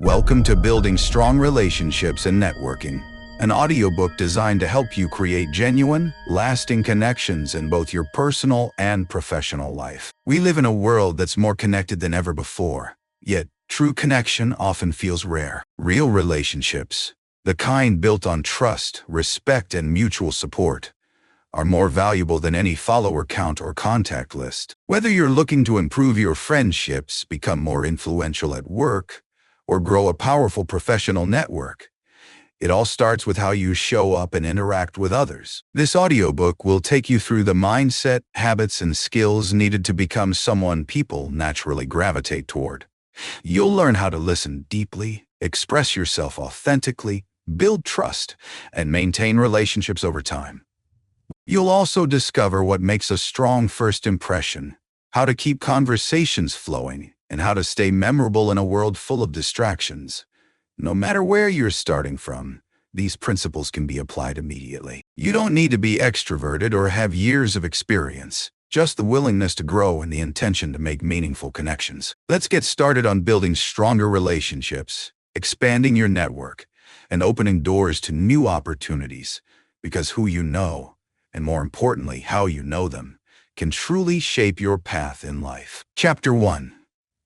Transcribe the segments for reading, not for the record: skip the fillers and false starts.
Welcome to Building Strong Relationships and Networking, an audiobook designed to help you create genuine, lasting connections in both your personal and professional life. We live in a world that's more connected than ever before, yet true connection often feels rare. Real relationships, the kind built on trust, respect, and mutual support, are more valuable than any follower count or contact list. Whether you're looking to improve your friendships, become more influential at work, or grow a powerful professional network, it all starts with how you show up and interact with others. This audiobook will take you through the mindset, habits, and skills needed to become someone people naturally gravitate toward. You'll learn how to listen deeply, express yourself authentically, build trust, and maintain relationships over time. You'll also discover what makes a strong first impression, how to keep conversations flowing, and how to stay memorable in a world full of distractions. No matter where you're starting from, these principles can be applied immediately. You don't need to be extroverted or have years of experience, just the willingness to grow and the intention to make meaningful connections. Let's get started on building stronger relationships, expanding your network, and opening doors to new opportunities, because who you know, and more importantly, how you know them, can truly shape your path in life. Chapter 1.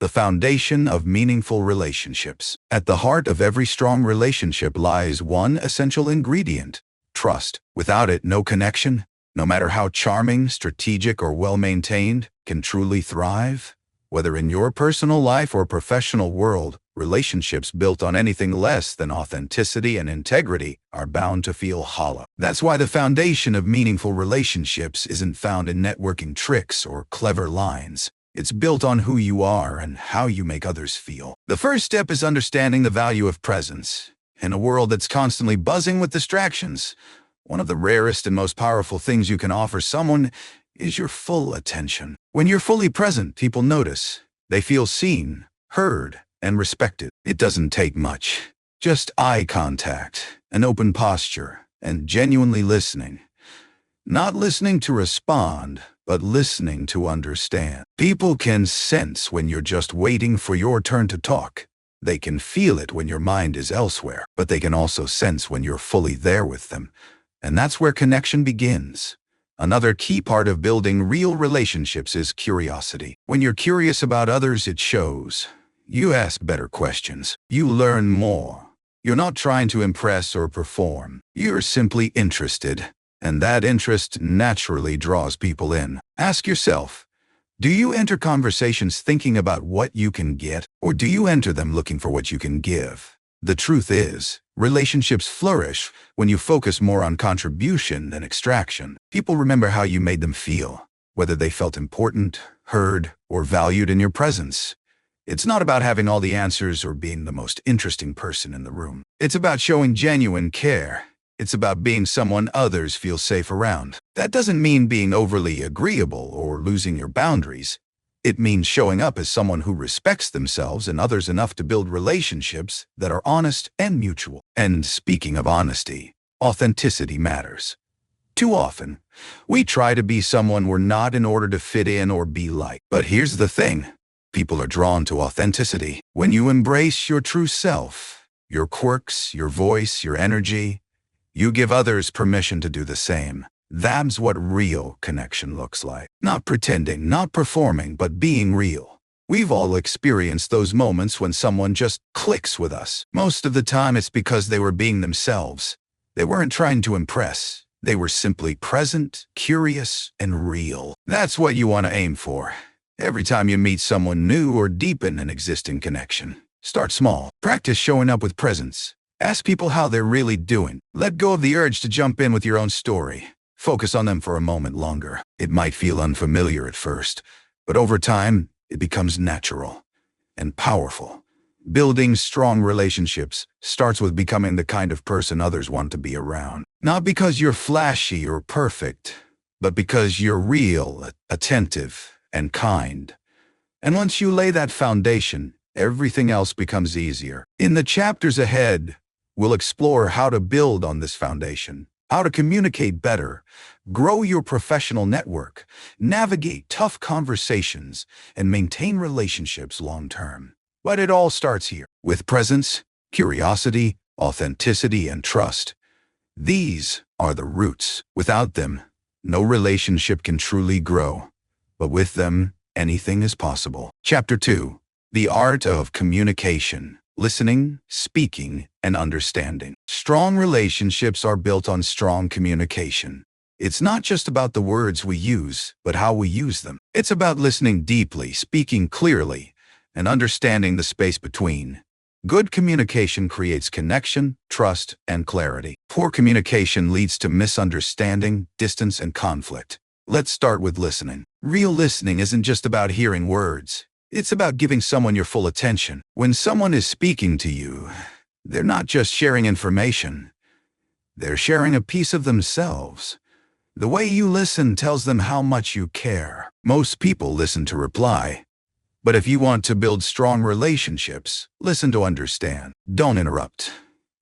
The Foundation of Meaningful Relationships. At the heart of every strong relationship lies one essential ingredient: trust. Without it, no connection, no matter how charming, strategic, or well-maintained, can truly thrive. Whether in your personal life or professional world, relationships built on anything less than authenticity and integrity are bound to feel hollow. That's why the foundation of meaningful relationships isn't found in networking tricks or clever lines. It's built on who you are and how you make others feel. The first step is understanding the value of presence. In a world that's constantly buzzing with distractions, one of the rarest and most powerful things you can offer someone is your full attention. When you're fully present, people notice. They feel seen, heard, and respected. It doesn't take much. Just eye contact, an open posture, and genuinely listening. Not listening to respond, but listening to understand. People can sense when you're just waiting for your turn to talk. They can feel it when your mind is elsewhere, but they can also sense when you're fully there with them. And that's where connection begins. Another key part of building real relationships is curiosity. When you're curious about others, it shows. You ask better questions. You learn more. You're not trying to impress or perform. You're simply interested. And that interest naturally draws people in. Ask yourself, do you enter conversations thinking about what you can get, or do you enter them looking for what you can give? The truth is, relationships flourish when you focus more on contribution than extraction. People remember how you made them feel, whether they felt important, heard, or valued in your presence. It's not about having all the answers or being the most interesting person in the room. It's about showing genuine care. It's about being someone others feel safe around. That doesn't mean being overly agreeable or losing your boundaries. It means showing up as someone who respects themselves and others enough to build relationships that are honest and mutual. And speaking of honesty, authenticity matters. Too often, we try to be someone we're not in order to fit in or be liked. But here's the thing. People are drawn to authenticity. When you embrace your true self, your quirks, your voice, your energy, you give others permission to do the same. That's what real connection looks like. Not pretending, not performing, but being real. We've all experienced those moments when someone just clicks with us. Most of the time it's because they were being themselves. They weren't trying to impress. They were simply present, curious, and real. That's what you want to aim for. Every time you meet someone new or deepen an existing connection, start small. Practice showing up with presence. Ask people how they're really doing. Let go of the urge to jump in with your own story. Focus on them for a moment longer. It might feel unfamiliar at first, but over time, it becomes natural and powerful. Building strong relationships starts with becoming the kind of person others want to be around. Not because you're flashy or perfect, but because you're real, attentive, and kind. And once you lay that foundation, everything else becomes easier. In the chapters ahead, we'll explore how to build on this foundation, how to communicate better, grow your professional network, navigate tough conversations, and maintain relationships long-term. But it all starts here, with presence, curiosity, authenticity, and trust. These are the roots. Without them, no relationship can truly grow. But with them, anything is possible. Chapter 2. The Art of Communication. Listening, speaking, and understanding. Strong relationships are built on strong communication. It's not just about the words we use, but how we use them. It's about listening deeply, speaking clearly, and understanding the space between. Good communication creates connection, trust, and clarity. Poor communication leads to misunderstanding, distance, and conflict. Let's start with listening. Real listening isn't just about hearing words. It's about giving someone your full attention. When someone is speaking to you, they're not just sharing information. They're sharing a piece of themselves. The way you listen tells them how much you care. Most people listen to reply. But if you want to build strong relationships, listen to understand. Don't interrupt.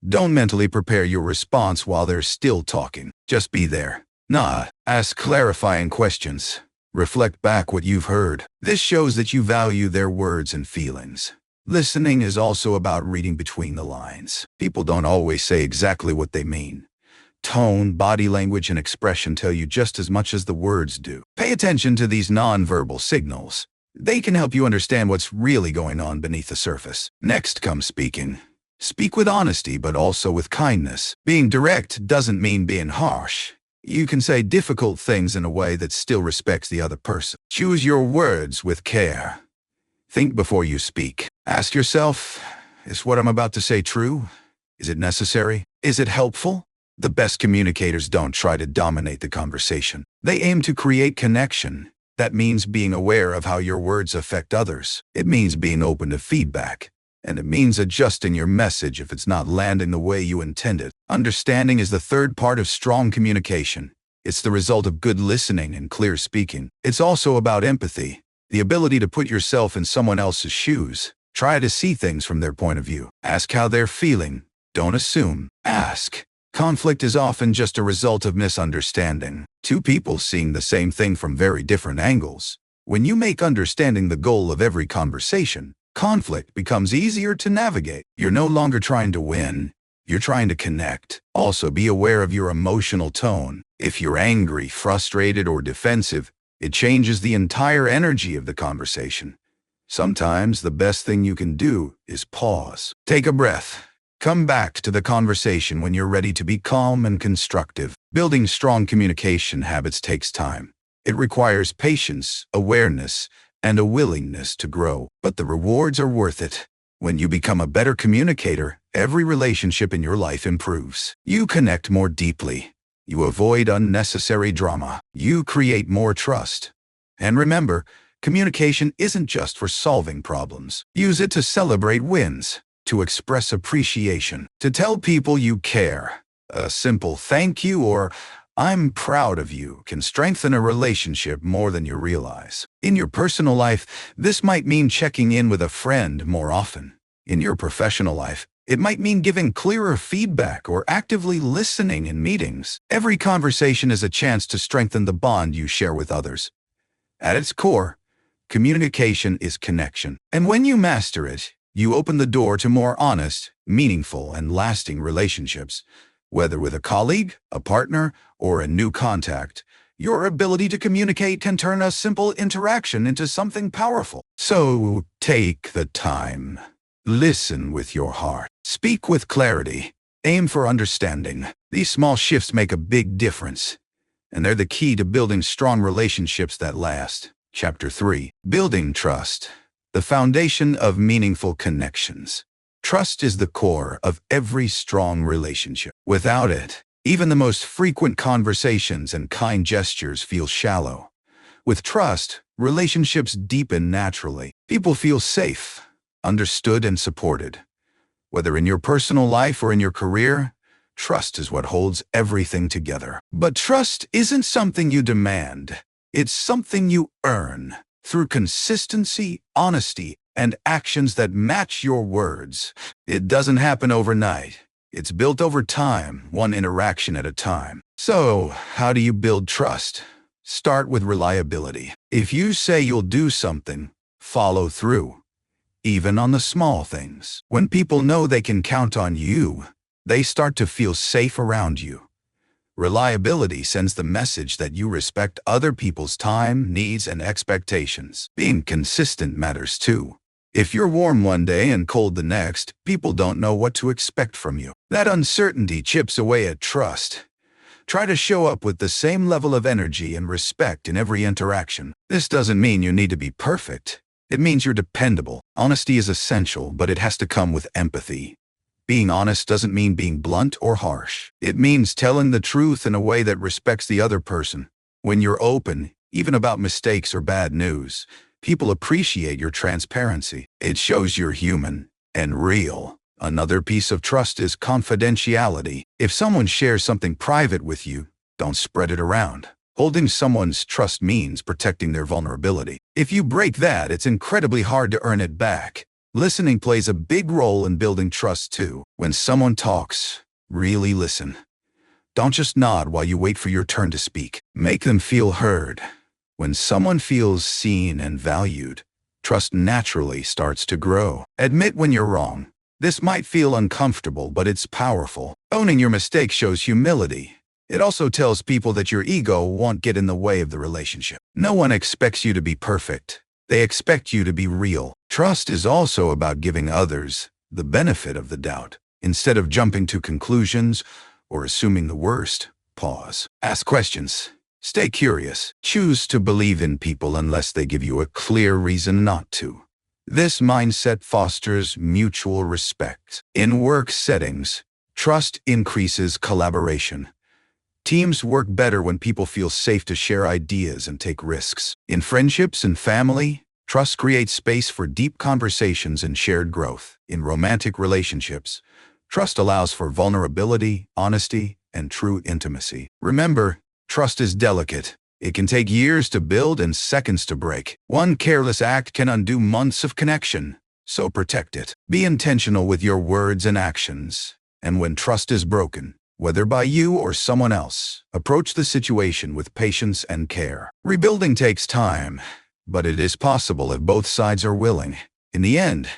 Don't mentally prepare your response while they're still talking. Just be there. Ask clarifying questions. Reflect back what you've heard. This shows that you value their words and feelings. Listening is also about reading between the lines. People don't always say exactly what they mean. Tone, body language, and expression tell you just as much as the words do. Pay attention to these nonverbal signals. They can help you understand what's really going on beneath the surface. Next comes speaking. Speak with honesty, but also with kindness. Being direct doesn't mean being harsh. You can say difficult things in a way that still respects the other person. Choose your words with care. Think before you speak. Ask yourself, is what I'm about to say true? Is it necessary? Is it helpful? The best communicators don't try to dominate the conversation. They aim to create connection. That means being aware of how your words affect others. It means being open to feedback. And it means adjusting your message if it's not landing the way you intended. Understanding is the third part of strong communication. It's the result of good listening and clear speaking. It's also about empathy, the ability to put yourself in someone else's shoes. Try to see things from their point of view. Ask how they're feeling. Don't assume. Ask. Conflict is often just a result of misunderstanding. Two people seeing the same thing from very different angles. When you make understanding the goal of every conversation, conflict becomes easier to navigate. You're no longer trying to win. You're trying to connect. Also, be aware of your emotional tone. If you're angry, frustrated, or defensive, it changes the entire energy of the conversation. Sometimes the best thing you can do is pause. Take a breath. Come back to the conversation when you're ready to be calm and constructive. Building strong communication habits takes time. It requires patience, awareness, and a willingness to grow. But the rewards are worth it. When you become a better communicator, every relationship in your life improves. You connect more deeply. You avoid unnecessary drama. You create more trust. And remember, communication isn't just for solving problems. Use it to celebrate wins, to express appreciation, to tell people you care. A simple thank you or I'm proud of you can strengthen a relationship more than you realize. In your personal life, this might mean checking in with a friend more often. In your professional life, it might mean giving clearer feedback or actively listening in meetings. Every conversation is a chance to strengthen the bond you share with others. At its core, communication is connection. And when you master it, you open the door to more honest, meaningful, and lasting relationships. Whether with a colleague, a partner, or a new contact, your ability to communicate can turn a simple interaction into something powerful. So take the time. Listen with your heart. Speak with clarity. Aim for understanding. These small shifts make a big difference, and they're the key to building strong relationships that last. Chapter 3. Building trust. The foundation of meaningful connections. Trust is the core of every strong relationship. Without it, even the most frequent conversations and kind gestures feel shallow. With trust, relationships deepen naturally. People feel safe, understood, and supported. Whether in your personal life or in your career, trust is what holds everything together. But trust isn't something you demand. It's something you earn through consistency, honesty, and actions that match your words. It doesn't happen overnight. It's built over time, one interaction at a time. So, how do you build trust? Start with reliability. If you say you'll do something, follow through. even on the small things. When people know they can count on you, they start to feel safe around you. Reliability sends the message that you respect other people's time, needs, and expectations. Being consistent matters too. If you're warm one day and cold the next, people don't know what to expect from you. That uncertainty chips away at trust. Try to show up with the same level of energy and respect in every interaction. This doesn't mean you need to be perfect. It means you're dependable. Honesty is essential, but it has to come with empathy. Being honest doesn't mean being blunt or harsh. It means telling the truth in a way that respects the other person. When you're open, even about mistakes or bad news, people appreciate your transparency. It shows you're human and real. Another piece of trust is confidentiality. If someone shares something private with you, don't spread it around. Holding someone's trust means protecting their vulnerability. If you break that, it's incredibly hard to earn it back. Listening plays a big role in building trust too. When someone talks, really listen. Don't just nod while you wait for your turn to speak. Make them feel heard. When someone feels seen and valued, trust naturally starts to grow. Admit when you're wrong. This might feel uncomfortable, but it's powerful. Owning your mistake shows humility. It also tells people that your ego won't get in the way of the relationship. No one expects you to be perfect. They expect you to be real. Trust is also about giving others the benefit of the doubt. Instead of jumping to conclusions or assuming the worst, pause. Ask questions. Stay curious. Choose to believe in people unless they give you a clear reason not to. This mindset fosters mutual respect. In work settings, trust increases collaboration. Teams work better when people feel safe to share ideas and take risks. In friendships and family, trust creates space for deep conversations and shared growth. In romantic relationships, trust allows for vulnerability, honesty, and true intimacy. Remember, trust is delicate. It can take years to build and seconds to break. One careless act can undo months of connection, so protect it. Be intentional with your words and actions. And when trust is broken, whether by you or someone else, approach the situation with patience and care. Rebuilding takes time, but it is possible if both sides are willing. In the end,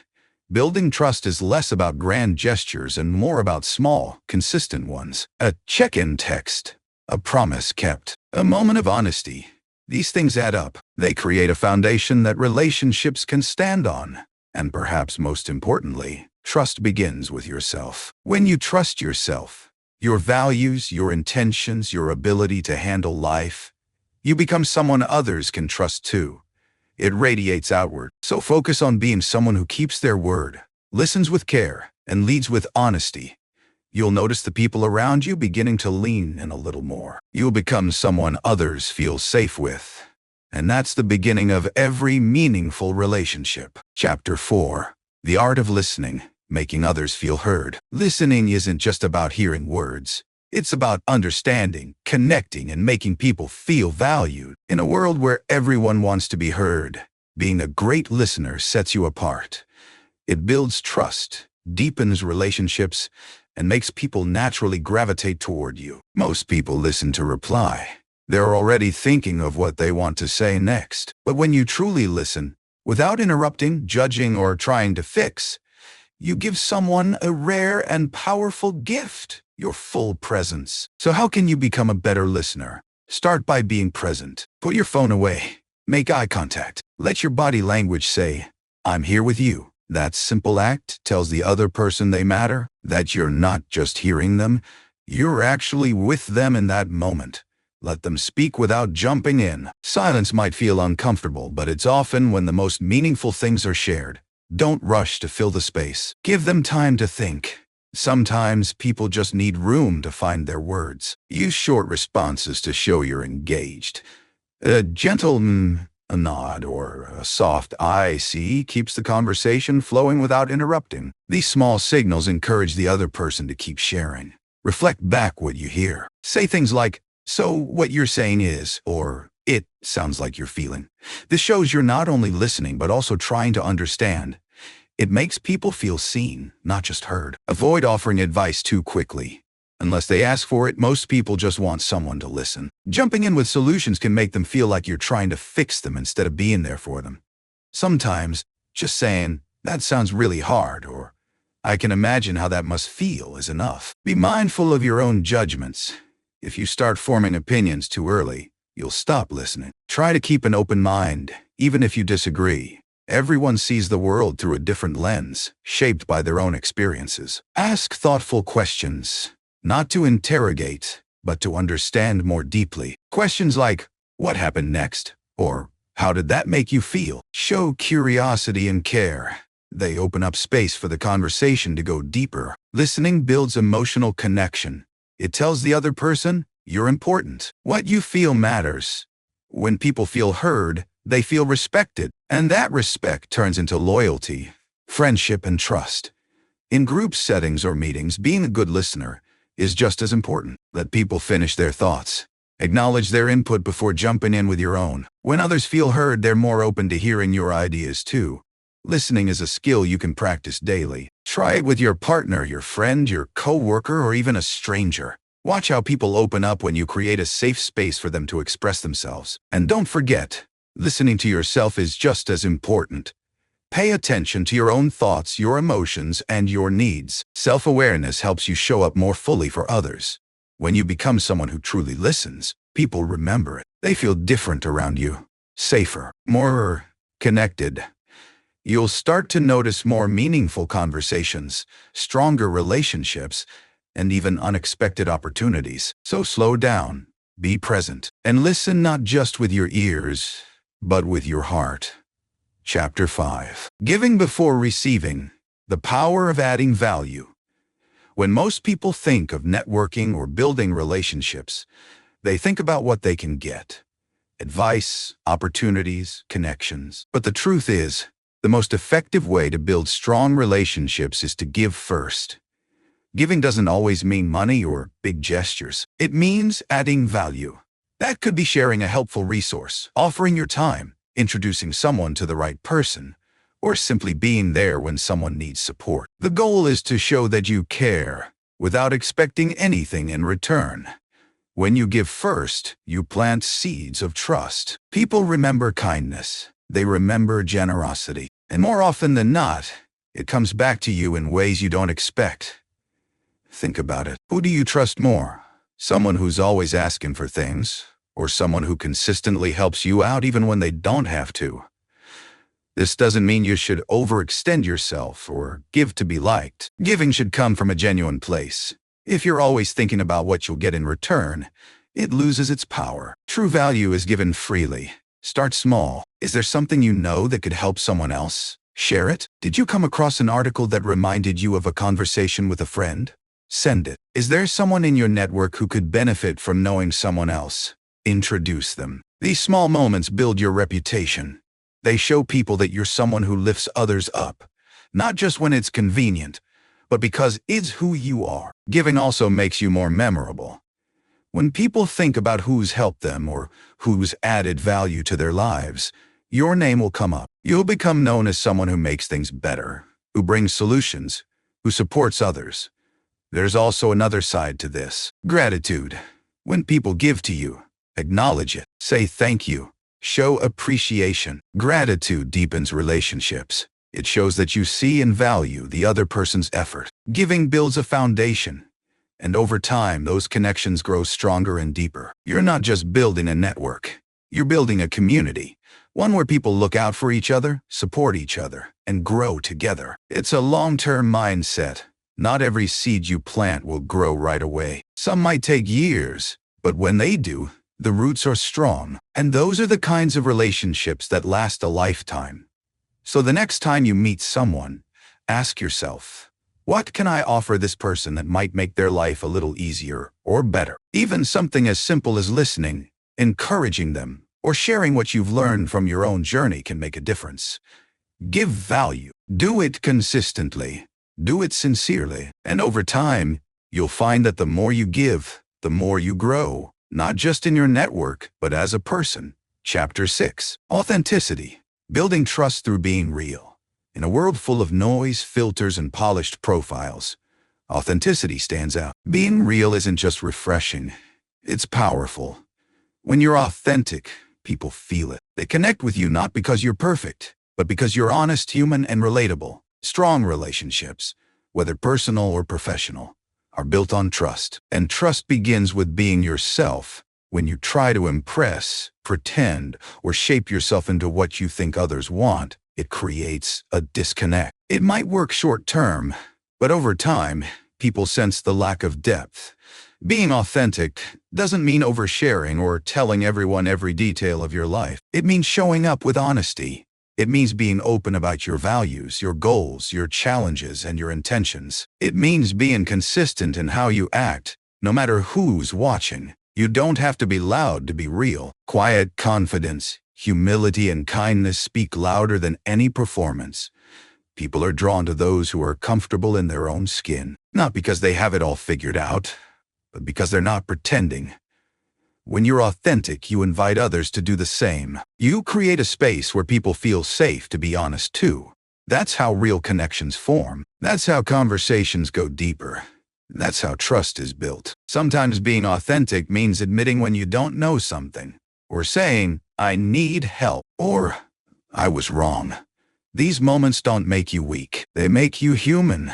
building trust is less about grand gestures and more about small, consistent ones. A check-in text, a promise kept, a moment of honesty. These things add up. They create a foundation that relationships can stand on. And perhaps most importantly, trust begins with yourself. When you trust yourself, your values, your intentions, your ability to handle life, you become someone others can trust too. It radiates outward. So focus on being someone who keeps their word, listens with care, and leads with honesty. You'll notice the people around you beginning to lean in a little more. You'll become someone others feel safe with. And that's the beginning of every meaningful relationship. Chapter 4. The Art of Listening. Making others feel heard. Listening isn't just about hearing words. It's about understanding, connecting, and making people feel valued. In a world where everyone wants to be heard, being a great listener sets you apart. It builds trust, deepens relationships, and makes people naturally gravitate toward you. Most people listen to reply. They're already thinking of what they want to say next. But when you truly listen, without interrupting, judging, or trying to fix, you give someone a rare and powerful gift, your full presence. So how can you become a better listener? Start by being present. Put your phone away. Make eye contact. Let your body language say, "I'm here with you." That simple act tells the other person they matter, that you're not just hearing them, you're actually with them in that moment. Let them speak without jumping in. Silence might feel uncomfortable, but it's often when the most meaningful things are shared. Don't rush to fill the space. Give them time to think. Sometimes people just need room to find their words. Use short responses to show you're engaged. A gentle a nod, or a soft "I see" keeps the conversation flowing without interrupting. These small signals encourage the other person to keep sharing. Reflect back what you hear. Say things like, "So what you're saying is," or "It sounds like you're feeling." This shows you're not only listening but also trying to understand. It makes people feel seen, not just heard. Avoid offering advice too quickly. Unless they ask for it, most people just want someone to listen. Jumping in with solutions can make them feel like you're trying to fix them instead of being there for them. Sometimes, just saying, "That sounds really hard," or "I can imagine how that must feel," is enough. Be mindful of your own judgments. If you start forming opinions too early, you'll stop listening. Try to keep an open mind, even if you disagree. Everyone sees the world through a different lens, shaped by their own experiences. Ask thoughtful questions, not to interrogate, but to understand more deeply. Questions like, "What happened next?" or "How did that make you feel?" show curiosity and care. They open up space for the conversation to go deeper. Listening builds emotional connection. It tells the other person, "You're important. What you feel matters." When people feel heard, they feel respected, and that respect turns into loyalty, friendship, and trust. In group settings or meetings, being a good listener is just as important. Let people finish their thoughts. Acknowledge their input before jumping in with your own. When others feel heard, they're more open to hearing your ideas too. Listening is a skill you can practice daily. Try it with your partner, your friend, your coworker, or even a stranger. Watch how people open up when you create a safe space for them to express themselves. And don't forget, listening to yourself is just as important. Pay attention to your own thoughts, your emotions, and your needs. Self-awareness helps you show up more fully for others. When you become someone who truly listens, people remember it. They feel different around you, safer, more connected. You'll start to notice more meaningful conversations, stronger relationships, and even unexpected opportunities. So slow down, be present, and listen not just with your ears, but with your heart. Chapter 5. Giving before receiving. The power of adding value. When most people think of networking or building relationships, they think about what they can get. Advice, opportunities, connections. But the truth is, the most effective way to build strong relationships is to give first. Giving doesn't always mean money or big gestures. It means adding value. That could be sharing a helpful resource, offering your time, introducing someone to the right person, or simply being there when someone needs support. The goal is to show that you care, without expecting anything in return. When you give first, you plant seeds of trust. People remember kindness. They remember generosity. And more often than not, it comes back to you in ways you don't expect. Think about it. Who do you trust more? Someone who's always asking for things, or someone who consistently helps you out even when they don't have to? This doesn't mean you should overextend yourself or give to be liked. Giving should come from a genuine place. If you're always thinking about what you'll get in return, it loses its power. True value is given freely. Start small. Is there something you know that could help someone else? Share it. Did you come across an article that reminded you of a conversation with a friend? Send it. Is there someone in your network who could benefit from knowing someone else? Introduce them. These small moments build your reputation. They show people that you're someone who lifts others up, not just when it's convenient, but because it's who you are. Giving also makes you more memorable. When people think about who's helped them or who's added value to their lives, your name will come up. You'll become known as someone who makes things better, who brings solutions, who supports others. There's also another side to this. Gratitude. When people give to you, acknowledge it. Say thank you. Show appreciation. Gratitude deepens relationships. It shows that you see and value the other person's effort. Giving builds a foundation, and over time, those connections grow stronger and deeper. You're not just building a network. You're building a community, one where people look out for each other, support each other, and grow together. It's a long-term mindset. Not every seed you plant will grow right away. Some might take years, but when they do, the roots are strong. And those are the kinds of relationships that last a lifetime. So the next time you meet someone, ask yourself, what can I offer this person that might make their life a little easier or better? Even something as simple as listening, encouraging them, or sharing what you've learned from your own journey can make a difference. Give value. Do it consistently. Do it sincerely. And over time, you'll find that the more you give, the more you grow, not just in your network, but as a person. Chapter 6. Authenticity. Building trust through being real. In a world full of noise, filters, and polished profiles, authenticity stands out. Being real isn't just refreshing, it's powerful. When you're authentic, people feel it. They connect with you not because you're perfect, but because you're honest, human, and relatable. Strong relationships, whether personal or professional, are built on trust. And trust begins with being yourself. When you try to impress, pretend, or shape yourself into what you think others want, it creates a disconnect. It might work short term, but over time, people sense the lack of depth. Being authentic doesn't mean oversharing or telling everyone every detail of your life. It means showing up with honesty. It means being open about your values, your goals, your challenges, and your intentions. It means being consistent in how you act, no matter who's watching. You don't have to be loud to be real. Quiet confidence, humility, and kindness speak louder than any performance. People are drawn to those who are comfortable in their own skin, not because they have it all figured out, but because they're not pretending. When you're authentic, you invite others to do the same. You create a space where people feel safe to be honest too. That's how real connections form. That's how conversations go deeper. That's how trust is built. Sometimes being authentic means admitting when you don't know something, or saying, "I need help," or "I was wrong." These moments don't make you weak. They make you human.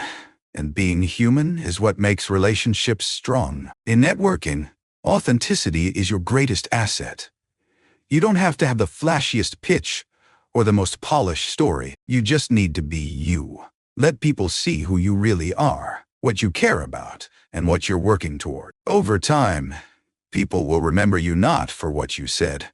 And being human is what makes relationships strong. In networking, authenticity is your greatest asset. You don't have to have the flashiest pitch or the most polished story. You just need to be you. Let people see who you really are, what you care about, and what you're working toward. Over time, people will remember you not for what you said,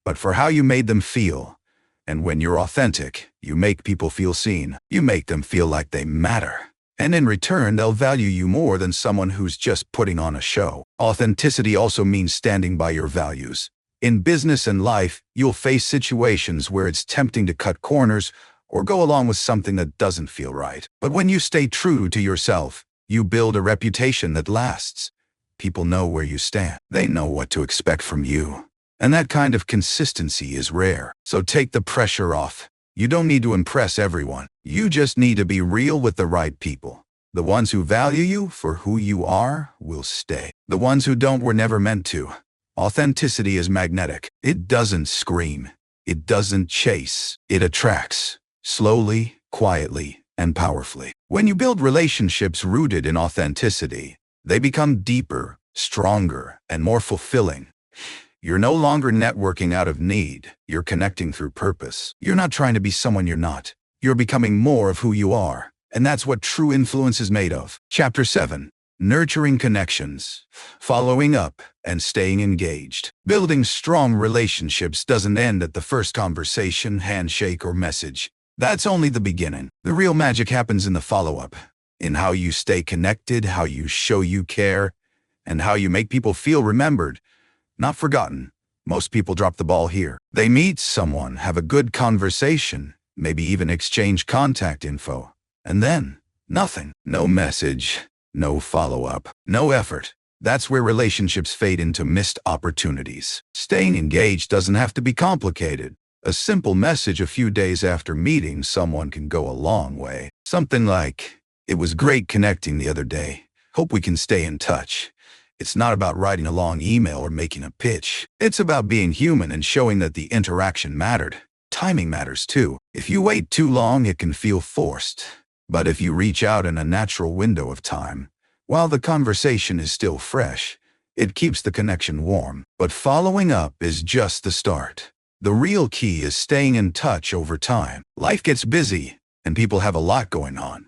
but for how you made them feel. And when you're authentic, you make people feel seen. You make them feel like they matter. And in return, they'll value you more than someone who's just putting on a show. Authenticity also means standing by your values. In business and life, you'll face situations where it's tempting to cut corners or go along with something that doesn't feel right. But when you stay true to yourself, you build a reputation that lasts. People know where you stand. They know what to expect from you. And that kind of consistency is rare. So take the pressure off. You don't need to impress everyone. You just need to be real with the right people. The ones who value you for who you are will stay. The ones who don't were never meant to. Authenticity is magnetic. It doesn't scream. It doesn't chase. It attracts. Slowly, quietly, and powerfully. When you build relationships rooted in authenticity, they become deeper, stronger, and more fulfilling. You're no longer networking out of need. You're connecting through purpose. You're not trying to be someone you're not. You're becoming more of who you are. And that's what true influence is made of. Chapter 7. Nurturing connections, following up, and staying engaged. Building strong relationships doesn't end at the first conversation, handshake, or message. That's only the beginning. The real magic happens in the follow-up, in how you stay connected, how you show you care, and how you make people feel remembered, not forgotten. Most people drop the ball here. They meet someone, have a good conversation, maybe even exchange contact info, and then nothing. No message, no follow-up, no effort. That's where relationships fade into missed opportunities. Staying engaged doesn't have to be complicated. A simple message a few days after meeting someone can go a long way. Something like, "It was great connecting the other day. Hope we can stay in touch." It's not about writing a long email or making a pitch. It's about being human and showing that the interaction mattered. Timing matters too. If you wait too long, it can feel forced. But if you reach out in a natural window of time, while the conversation is still fresh, it keeps the connection warm. But following up is just the start. The real key is staying in touch over time. Life gets busy, and people have a lot going on.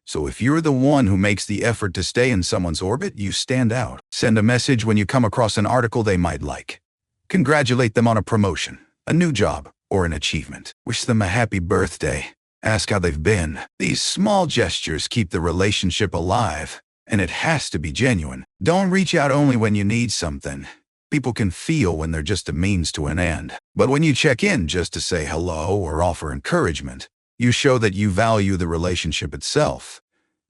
So if you're the one who makes the effort to stay in someone's orbit, you stand out. Send a message when you come across an article they might like. Congratulate them on a promotion, a new job, or an achievement. Wish them a happy birthday. Ask how they've been. These small gestures keep the relationship alive, and it has to be genuine. Don't reach out only when you need something. People can feel when they're just a means to an end. But when you check in just to say hello or offer encouragement, you show that you value the relationship itself,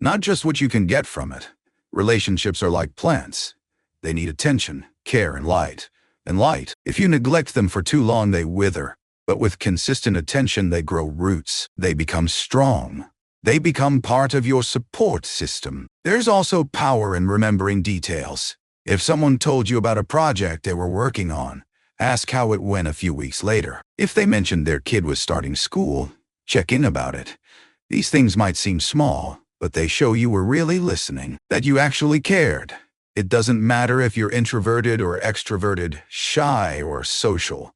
not just what you can get from it. Relationships are like plants. They need attention, care, and light. If you neglect them for too long, they wither. But with consistent attention, they grow roots. They become strong. They become part of your support system. There's also power in remembering details. If someone told you about a project they were working on, Ask how it went a few weeks later. If they mentioned their kid was starting school, check in about it. These things might seem small, but they show you were really listening, that you actually cared. It doesn't matter if you're introverted or extroverted, shy or social.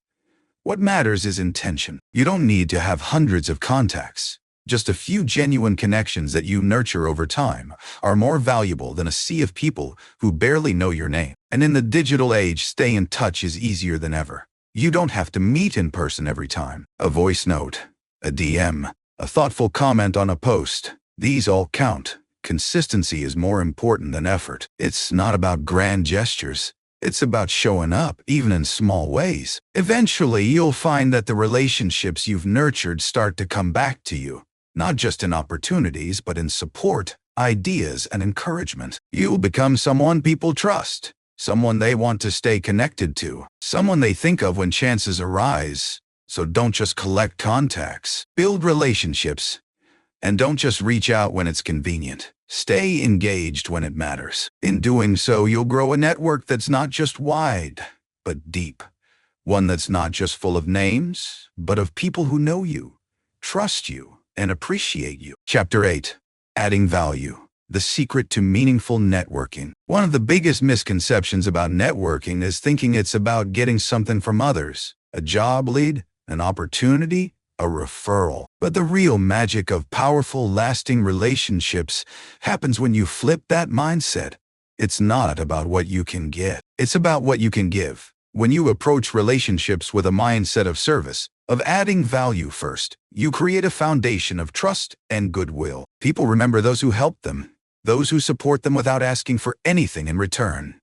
What matters is intention. You don't need to have hundreds of contacts. Just a few genuine connections that you nurture over time are more valuable than a sea of people who barely know your name. And in the digital age, staying in touch is easier than ever. You don't have to meet in person every time. A voice note, a DM, a thoughtful comment on a post, these all count. Consistency is more important than effort. It's not about grand gestures. It's about showing up, even in small ways. Eventually, you'll find that the relationships you've nurtured start to come back to you, not just in opportunities, but in support, ideas, and encouragement. You'll become someone people trust, someone they want to stay connected to, someone they think of when chances arise. So don't just collect contacts. Build relationships. And don't just reach out when it's convenient. Stay engaged when it matters. In doing so, you'll grow a network that's not just wide, but deep. One that's not just full of names, but of people who know you, trust you, and appreciate you. Chapter 8. Adding Value. The Secret to Meaningful Networking. One of the biggest misconceptions about networking is thinking it's about getting something from others. A job lead, an opportunity, a referral. But the real magic of powerful, lasting relationships happens when you flip that mindset. It's not about what you can get. It's about what you can give. When you approach relationships with a mindset of service, of adding value first, you create a foundation of trust and goodwill. People remember those who help them, those who support them without asking for anything in return.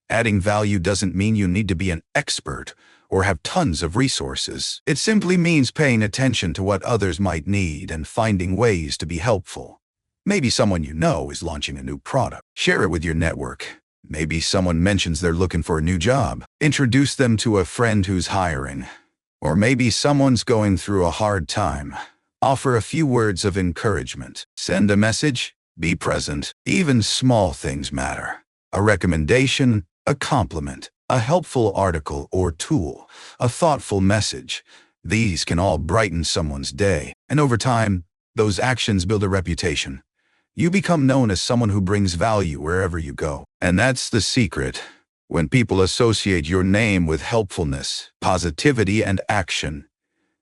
Adding value doesn't mean you need to be an expert or have tons of resources. It simply means paying attention to what others might need and finding ways to be helpful. Maybe someone you know is launching a new product. Share it with your network. Maybe someone mentions they're looking for a new job. Introduce them to a friend who's hiring. Or maybe someone's going through a hard time. Offer a few words of encouragement. Send a message. Be present. Even small things matter. A recommendation, a compliment, a helpful article or tool, a thoughtful message. These can all brighten someone's day. And over time, those actions build a reputation. You become known as someone who brings value wherever you go. And that's the secret. When people associate your name with helpfulness, positivity, and action,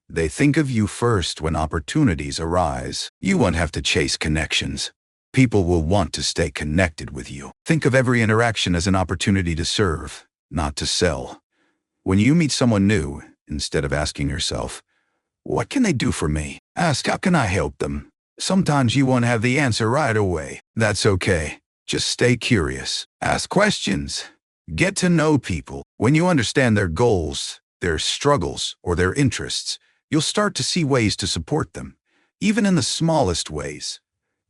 they think of you first when opportunities arise. You won't have to chase connections. People will want to stay connected with you. Think of every interaction as an opportunity to serve, not to sell. When you meet someone new, instead of asking yourself, "What can they do for me?" ask, "How can I help them?" Sometimes you won't have the answer right away. That's okay. Just stay curious. Ask questions. Get to know people. When you understand their goals, their struggles, or their interests, you'll start to see ways to support them, even in the smallest ways.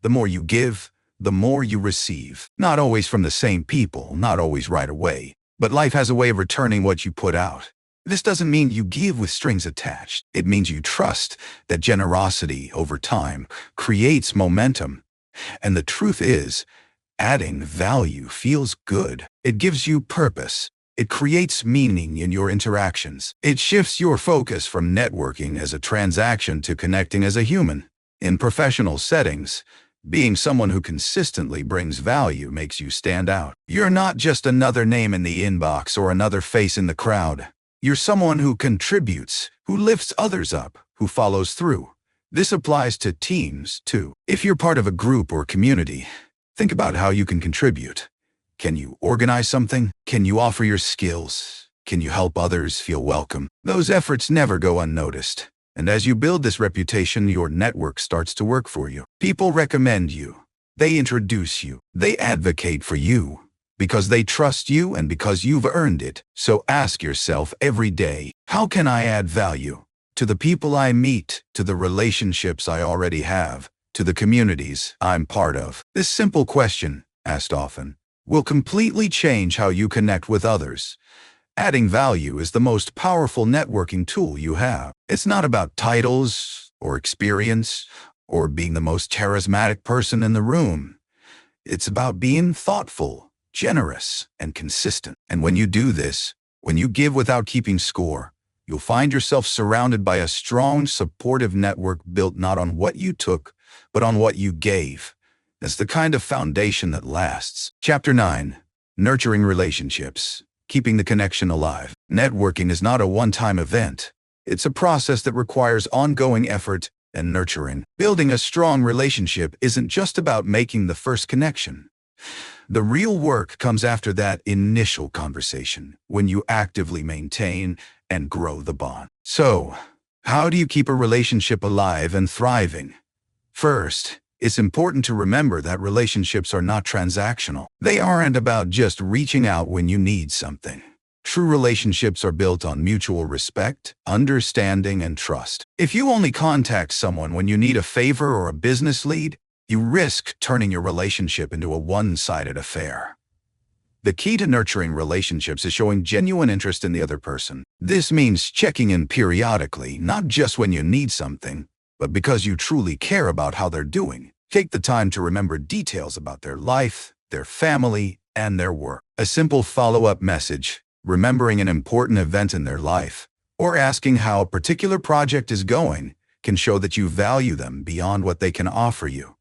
The more you give, the more you receive. Not always from the same people, not always right away. But life has a way of returning what you put out. This doesn't mean you give with strings attached. It means you trust that generosity over time creates momentum. And the truth is, adding value feels good. It gives you purpose. It creates meaning in your interactions. It shifts your focus from networking as a transaction to connecting as a human. In professional settings, being someone who consistently brings value makes you stand out. You're not just another name in the inbox or another face in the crowd. You're someone who contributes, who lifts others up, who follows through. This applies to teams, too. If you're part of a group or community, think about how you can contribute. Can you organize something? Can you offer your skills? Can you help others feel welcome? Those efforts never go unnoticed. And as you build this reputation, your network starts to work for you. People recommend you. They introduce you. They advocate for you because they trust you and because you've earned it. So ask yourself every day, how can I add value to the people I meet, to the relationships I already have, to the communities I'm part of? This simple question, asked often, will completely change how you connect with others. Adding value is the most powerful networking tool you have. It's not about titles or experience or being the most charismatic person in the room. It's about being thoughtful, generous, and consistent. And when you do this, When you give without keeping score, you'll find yourself surrounded by a strong, supportive network built not on what you took, but on what you gave. That's the kind of foundation that lasts. Chapter 9. Nurturing relationships. Keeping the connection alive. Networking is not a one-time event. It's a process that requires ongoing effort and nurturing. Building a strong relationship isn't just about making the first connection. The real work comes after that initial conversation, when you actively maintain and grow the bond. So, how do you keep a relationship alive and thriving? First, it's important to remember that relationships are not transactional. They aren't about just reaching out when you need something. True relationships are built on mutual respect, understanding, and trust. If you only contact someone when you need a favor or a business lead, you risk turning your relationship into a one-sided affair. The key to nurturing relationships is showing genuine interest in the other person. This means checking in periodically, not just when you need something, but because you truly care about how they're doing. Take the time to remember details about their life, their family, and their work. A simple follow-up message, remembering an important event in their life, or asking how a particular project is going, can show that you value them beyond what they can offer you.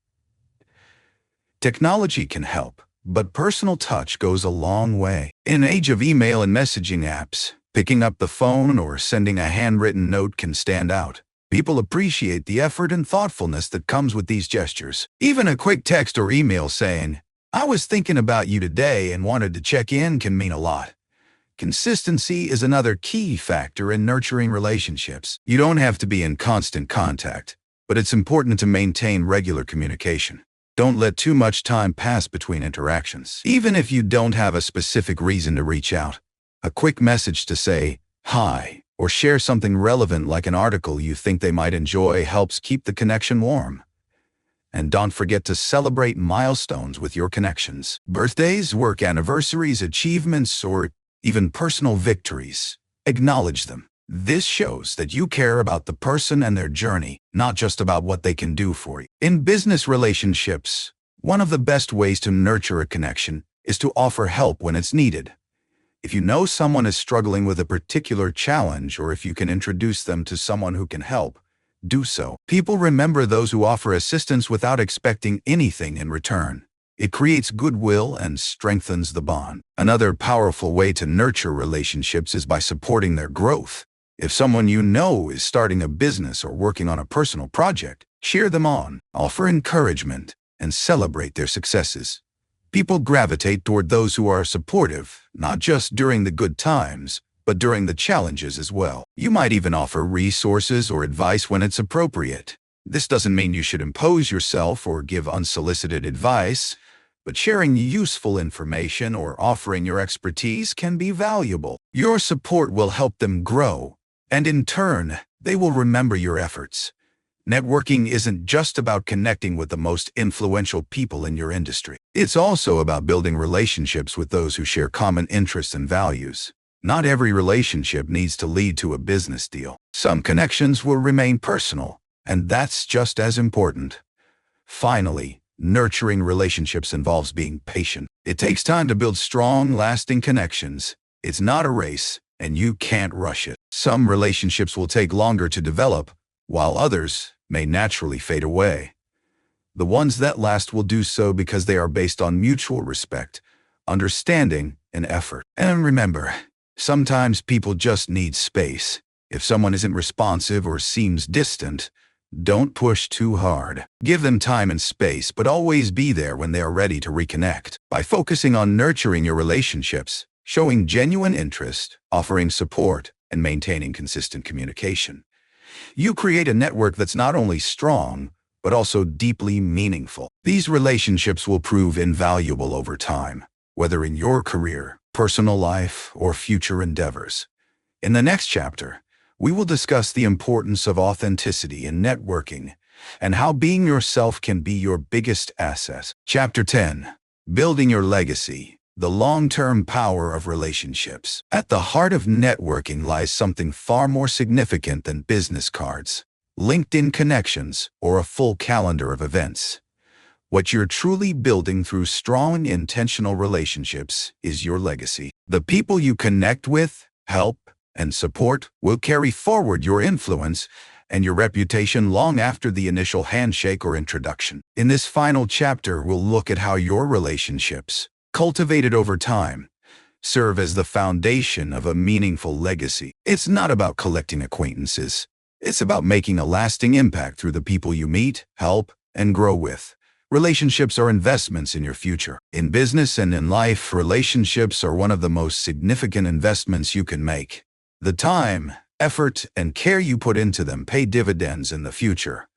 Technology can help, but personal touch goes a long way. In an age of email and messaging apps, picking up the phone or sending a handwritten note can stand out. People appreciate the effort and thoughtfulness that comes with these gestures. Even a quick text or email saying, "I was thinking about you today and wanted to check in," can mean a lot. Consistency is another key factor in nurturing relationships. You don't have to be in constant contact, but it's important to maintain regular communication. Don't let too much time pass between interactions. Even if you don't have a specific reason to reach out, a quick message to say, "Hi," or share something relevant like an article you think they might enjoy helps keep the connection warm. And don't forget to celebrate milestones with your connections. Birthdays, work anniversaries, achievements, or even personal victories. Acknowledge them. This shows that you care about the person and their journey, not just about what they can do for you. In business relationships, one of the best ways to nurture a connection is to offer help when it's needed. If you know someone is struggling with a particular challenge, or if you can introduce them to someone who can help, do so. People remember those who offer assistance without expecting anything in return. It creates goodwill and strengthens the bond. Another powerful way to nurture relationships is by supporting their growth. If someone you know is starting a business or working on a personal project, cheer them on, offer encouragement, and celebrate their successes. People gravitate toward those who are supportive, not just during the good times, but during the challenges as well. You might even offer resources or advice when it's appropriate. This doesn't mean you should impose yourself or give unsolicited advice, but sharing useful information or offering your expertise can be valuable. Your support will help them grow, and in turn, they will remember your efforts. Networking isn't just about connecting with the most influential people in your industry. It's also about building relationships with those who share common interests and values. Not every relationship needs to lead to a business deal. Some connections will remain personal, and that's just as important. Finally, nurturing relationships involves being patient. It takes time to build strong, lasting connections. It's not a race, and you can't rush it. Some relationships will take longer to develop, while others may naturally fade away. The ones that last will do so because they are based on mutual respect, understanding, and effort. And remember, sometimes people just need space. If someone isn't responsive or seems distant, don't push too hard. Give them time and space, but always be there when they are ready to reconnect. By focusing on nurturing your relationships, showing genuine interest, offering support, and maintaining consistent communication, you create a network that's not only strong, but also deeply meaningful. These relationships will prove invaluable over time, whether in your career, personal life, or future endeavors. In the next chapter, we will discuss the importance of authenticity in networking and how being yourself can be your biggest asset. Chapter 10. Building Your Legacy. The long-term power of relationships. At the heart of networking lies something far more significant than business cards, LinkedIn connections, or a full calendar of events. What you're truly building through strong, intentional relationships is your legacy. The people you connect with, help, and support will carry forward your influence and your reputation long after the initial handshake or introduction. In this final chapter, we'll look at how your relationships, cultivated over time, serve as the foundation of a meaningful legacy. It's not about collecting acquaintances. It's about making a lasting impact through the people you meet, help, and grow with. Relationships are investments in your future. In business and in life, relationships are one of the most significant investments you can make. The time, effort, and care you put into them pay dividends in the future,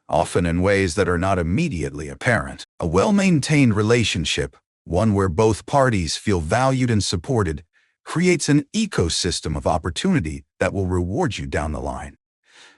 often in ways that are not immediately apparent. A well-maintained relationship, one where both parties feel valued and supported, creates an ecosystem of opportunity that will reward you down the line.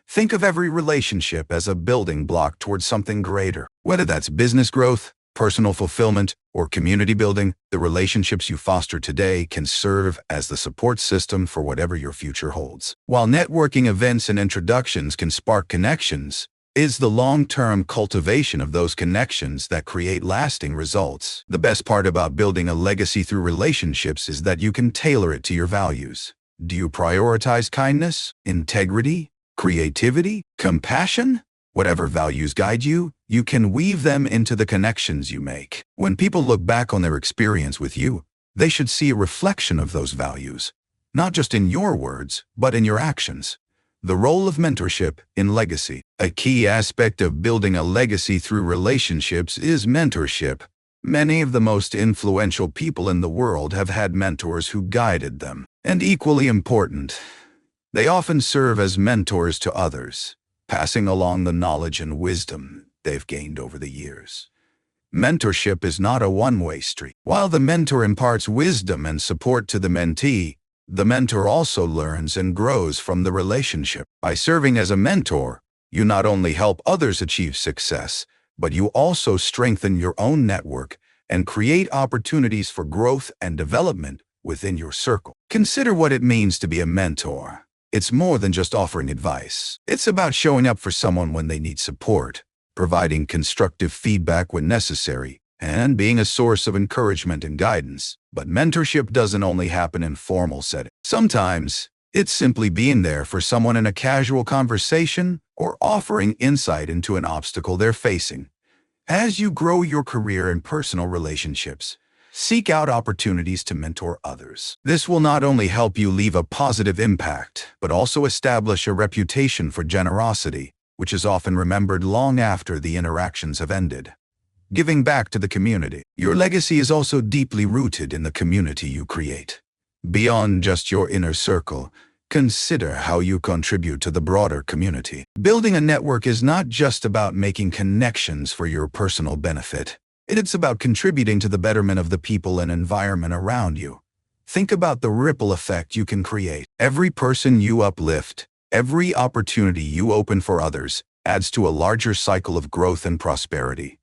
Think of every relationship as a building block towards something greater. Whether that's business growth, personal fulfillment, or community building, the relationships you foster today can serve as the support system for whatever your future holds. While networking events and introductions can spark connections, it's the long-term cultivation of those connections that create lasting results. The best part about building a legacy through relationships is that you can tailor it to your values. Do you prioritize kindness, integrity, creativity, compassion? Whatever values guide you, you can weave them into the connections you make. When people look back on their experience with you, they should see a reflection of those values, not just in your words, but in your actions. The role of mentorship in legacy. A key aspect of building a legacy through relationships is mentorship. Many of the most influential people in the world have had mentors who guided them. And equally important, they often serve as mentors to others, passing along the knowledge and wisdom they've gained over the years. Mentorship is not a one-way street. While the mentor imparts wisdom and support to the mentee, the mentor also learns and grows from the relationship. By serving as a mentor, you not only help others achieve success, but you also strengthen your own network and create opportunities for growth and development within your circle. Consider what it means to be a mentor. It's more than just offering advice. It's about showing up for someone when they need support, providing constructive feedback when necessary, and being a source of encouragement and guidance. But mentorship doesn't only happen in formal settings. Sometimes, it's simply being there for someone in a casual conversation or offering insight into an obstacle they're facing. As you grow your career and personal relationships, seek out opportunities to mentor others. This will not only help you leave a positive impact, but also establish a reputation for generosity, which is often remembered long after the interactions have ended. Giving back to the community. Your legacy is also deeply rooted in the community you create. Beyond just your inner circle, consider how you contribute to the broader community. Building a network is not just about making connections for your personal benefit. It's about contributing to the betterment of the people and environment around you. Think about the ripple effect you can create. Every person you uplift, every opportunity you open for others, adds to a larger cycle of growth and prosperity.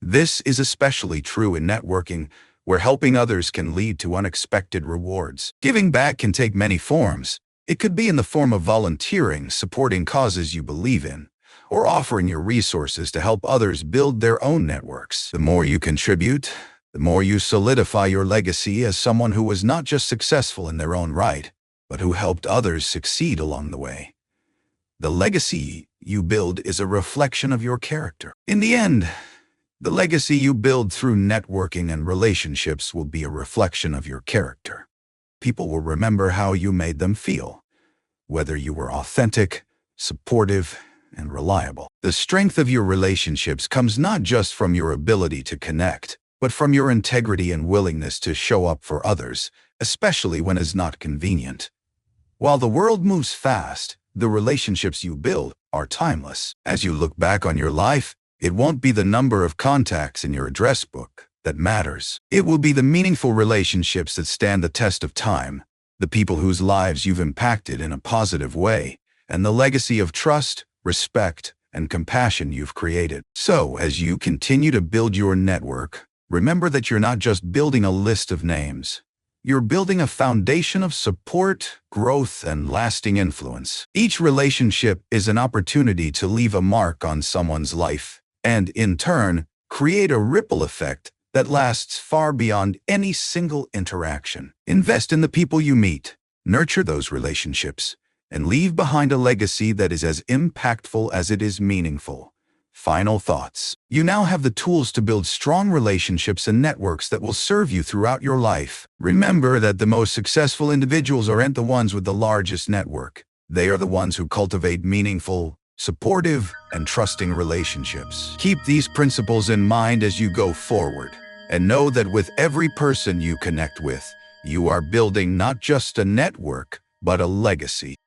This is especially true in networking, where helping others can lead to unexpected rewards. Giving back can take many forms. It could be in the form of volunteering, supporting causes you believe in, or offering your resources to help others build their own networks. The more you contribute, the more you solidify your legacy as someone who was not just successful in their own right, but who helped others succeed along the way. The legacy you build is a reflection of your character. In the end, the legacy you build through networking and relationships will be a reflection of your character. People will remember how you made them feel, whether you were authentic, supportive, and reliable. The strength of your relationships comes not just from your ability to connect, but from your integrity and willingness to show up for others, especially when it's not convenient. While the world moves fast, the relationships you build are timeless. As you look back on your life, it won't be the number of contacts in your address book that matters. It will be the meaningful relationships that stand the test of time, the people whose lives you've impacted in a positive way, and the legacy of trust, respect, and compassion you've created. So, as you continue to build your network, remember that you're not just building a list of names. You're building a foundation of support, growth, and lasting influence. Each relationship is an opportunity to leave a mark on someone's life, and in turn, create a ripple effect that lasts far beyond any single interaction. Invest in the people you meet. Nurture those relationships and leave behind a legacy that is as impactful as it is meaningful. Final thoughts. You now have the tools to build strong relationships and networks that will serve you throughout your life. Remember that the most successful individuals aren't the ones with the largest network. They are the ones who cultivate meaningful, supportive, and trusting relationships. Keep these principles in mind as you go forward, and know that with every person you connect with, you are building not just a network, but a legacy.